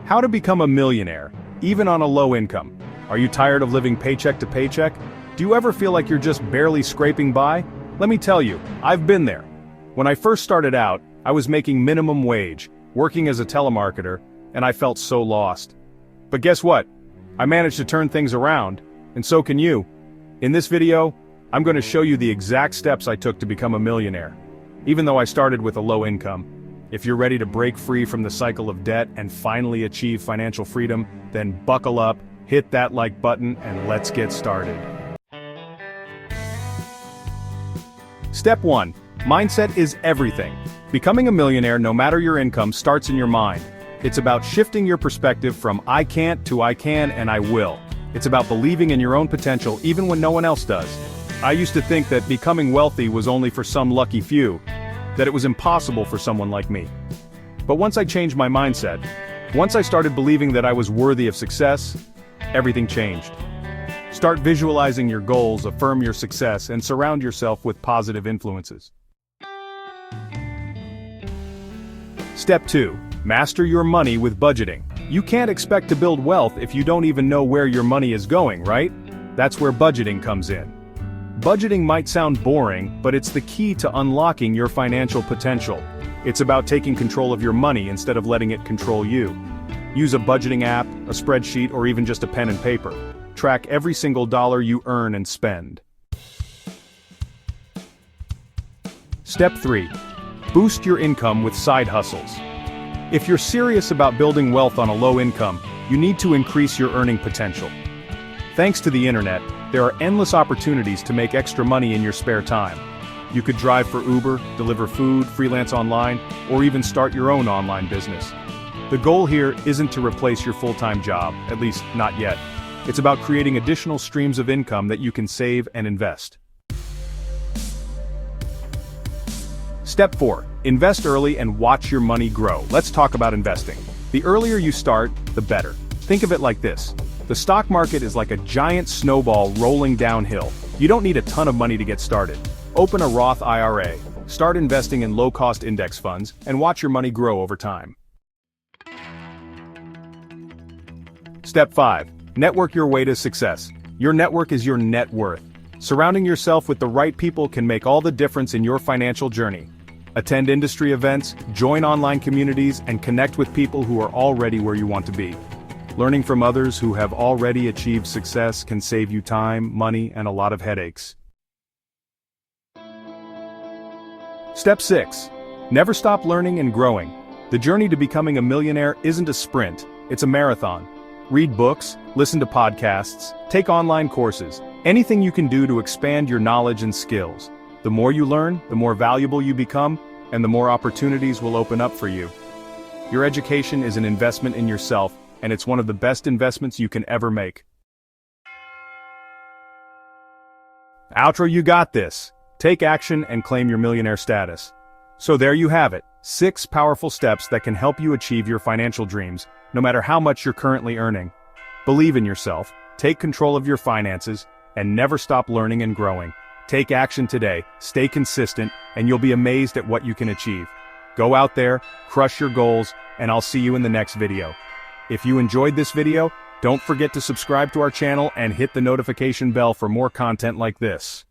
How to become a millionaire, even on a low income. Are you tired of living paycheck to paycheck? Do you ever feel like you're just barely scraping by? Let me tell you, I've been there. When I first started out, I was making minimum wage, working as a telemarketer, and I felt so lost. But guess what? I managed to turn things around, and so can you. In this video, I'm going to show you the exact steps I took to become a millionaire, even though I started with a low income. If you're ready to break free from the cycle of debt and finally achieve financial freedom, then buckle up, hit that like button, and let's get started. Step 1. Mindset is everything. Becoming a millionaire, no matter your income, starts in your mind. It's about shifting your perspective from I can't to I can and I will. It's about believing in your own potential even when no one else does. I used to think that becoming wealthy was only for some lucky few, that it was impossible for someone like me. But once I changed my mindset, once I started believing that I was worthy of success, everything changed. Start visualizing your goals, affirm your success, and surround yourself with positive influences. Step 2. Master your money with budgeting. You can't expect to build wealth if you don't even know where your money is going, right? That's where budgeting comes in. Budgeting might sound boring, but it's the key to unlocking your financial potential. It's about taking control of your money instead of letting it control you. Use a budgeting app, a spreadsheet, or even just a pen and paper. Track every single dollar you earn and spend. Step 3. Boost your income with side hustles. If you're serious about building wealth on a low income, you need to increase your earning potential. Thanks to the internet, there are endless opportunities to make extra money in your spare time. You could drive for Uber, deliver food, freelance online, or even start your own online business. The goal here isn't to replace your full-time job, at least not yet. It's about creating additional streams of income that you can save and invest. Step 4. Invest early and watch your money grow. Let's talk about investing. The earlier you start, the better. Think of it like this. The stock market is like a giant snowball rolling downhill. You don't need a ton of money to get started. Open a Roth IRA, start investing in low-cost index funds, and watch your money grow over time. Step 5. Network your way to success. Your network is your net worth. Surrounding yourself with the right people can make all the difference in your financial journey. Attend industry events, join online communities, and connect with people who are already where you want to be. Learning from others who have already achieved success can save you time, money, and a lot of headaches. Step 6. Never stop learning and growing. The journey to becoming a millionaire isn't a sprint, it's a marathon. Read books, listen to podcasts, take online courses, anything you can do to expand your knowledge and skills. The more you learn, the more valuable you become, and the more opportunities will open up for you. Your education is an investment in yourself, and it's one of the best investments you can ever make. Outro, you got this. Take action and claim your millionaire status. So there you have it, 6 powerful steps that can help you achieve your financial dreams, no matter how much you're currently earning. Believe in yourself, take control of your finances, and never stop learning and growing. Take action today, stay consistent, and you'll be amazed at what you can achieve. Go out there, crush your goals, and I'll see you in the next video. If you enjoyed this video, don't forget to subscribe to our channel and hit the notification bell for more content like this.